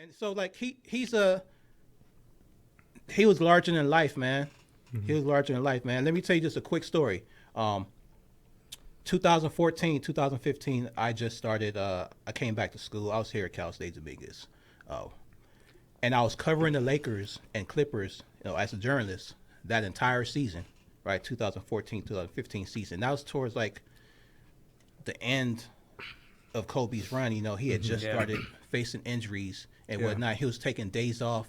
And so like he was larger than life, man. He was larger than life, man. Let me tell you just a quick story. 2014, 2015, I just started, I came back to school. I was here at Cal State Dominguez. And I was covering the Lakers and Clippers, as a journalist that entire season, right? 2014, 2015 season. That was towards like the end of Kobe's run. He had just started facing injuries and whatnot. He was taking days off.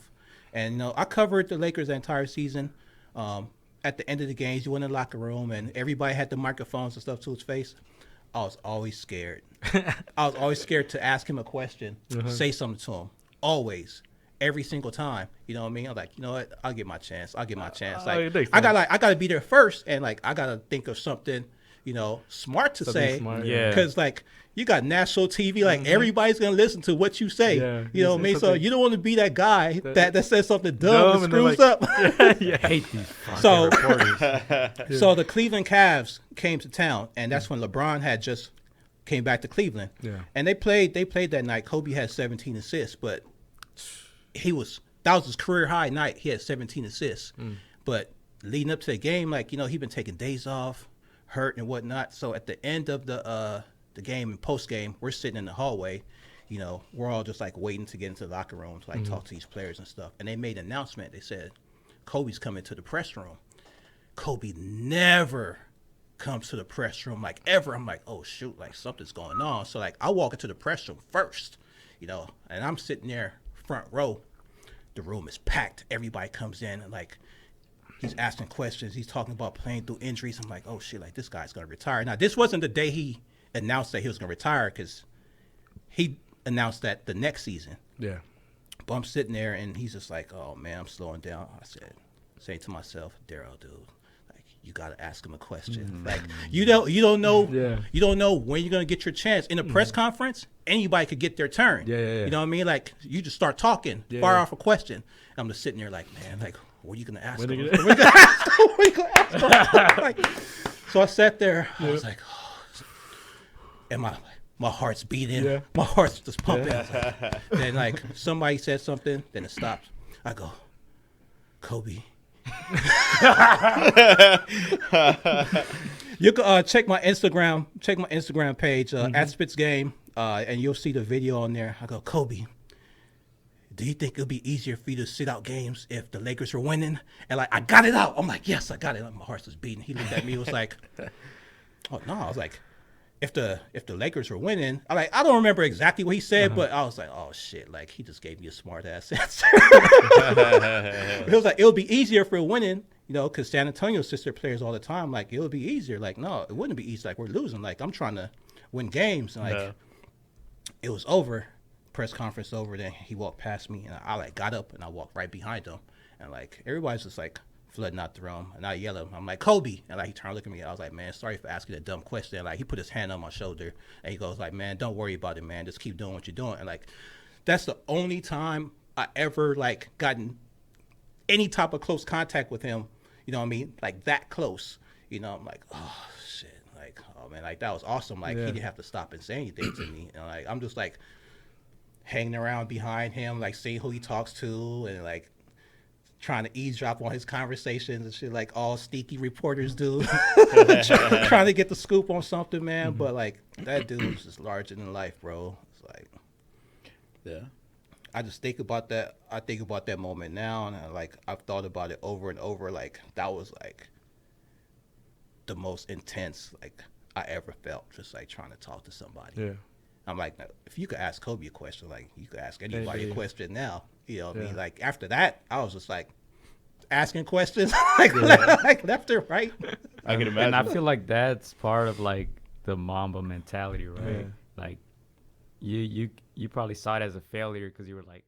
And, I covered the Lakers the entire season. At the end of the games, you went in the locker room and everybody had the microphones and stuff to his face. I was always scared. I was always scared to ask him a question, say something to him. Always. Every single time. You know what I mean? I'm like, you know what? I'll get my chance. Like, I gotta be there first, and like I gotta think of something, smart to say. Because like you got national TV, like everybody's gonna listen to what you say. You know what I mean? So you don't want to be that guy that says something dumb and screws up. I hate these fucking reporters. So the Cleveland Cavs came to town, and that's when LeBron had just came back to Cleveland. And they played that night. Kobe had 17 assists, but that was his career high night. He had 17 assists. But leading up to the game, like, he'd been taking days off, hurt and whatnot. So at the end of the game and post game, we're sitting in the hallway. We're all just like waiting to get into the locker room to like talk to these players and stuff. And they made an announcement. They said, Kobe's coming to the press room. Kobe never comes to the press room, like ever. I'm like, oh shoot, like something's going on. So like I walk into the press room first, and I'm sitting there front row. The room is packed. Everybody comes in and like he's asking questions. He's talking about playing through injuries. I'm like, oh shit, like this guy's gonna retire. Now this wasn't the day he announced that he was gonna retire, because he announced that the next season. But I'm sitting there and he's just like, oh man, I'm slowing down. I said, saying to myself, Darrel, dude, like you gotta ask him a question. Like you don't know you don't know when you're gonna get your chance. In a press conference, anybody could get their turn. You know what I mean? Like you just start talking, fire off a question. And I'm just sitting there like, man, like what are you gonna ask him? What are you gonna ask him? Like, so I sat there, I was like, oh, and my heart's beating, my heart's just pumping. Then like somebody said something, then it stops. I go, Kobe. You can check my Instagram page at Spitz Game, and you'll see the video on there. I go, Kobe, do you think it'll be easier for you to sit out games if the Lakers were winning? And like I got it out. I'm like, yes, I got it. My heart's just beating. He looked at me. It was like, oh no. I was like, if the Lakers were winning, I don't remember exactly what he said, but I was like, oh shit, like he just gave me a smart ass answer. It was like, it'll be easier for winning, because San Antonio's sister players all the time. Like it'll be easier. Like no, it wouldn't be easy. Like we're losing. Like I'm trying to win games. And, like it was over. Press conference over. Then he walked past me, and I like got up and I walked right behind him, and like everybody's just like flooding out the room, and I yell at him. I'm like, Kobe, and like he turned to look at me. I was like, man, sorry for asking that dumb question. Like he put his hand on my shoulder, and he goes like, man, don't worry about it, man. Just keep doing what you're doing. And like that's the only time I ever like gotten any type of close contact with him. You know what I mean? Like that close. I'm like, oh shit, like oh man, like that was awesome. Like he didn't have to stop and say anything to me. And like I'm just like hanging around behind him, like seeing who he talks to, and like trying to eavesdrop on his conversations and shit, like all sneaky reporters do. Trying to get the scoop on something, man. But like that dude was just larger than life, bro. It's like, I just think about that. I think about that moment now, and I've thought about it over and over. Like that was like the most intense like I ever felt, just like trying to talk to somebody. I'm like, if you could ask Kobe a question, like you could ask anybody a question now. You know what I mean? Like after that, I was just like asking questions like left or right. I can imagine. And I feel like that's part of like the Mamba mentality, right? Like you probably saw it as a failure because you were like,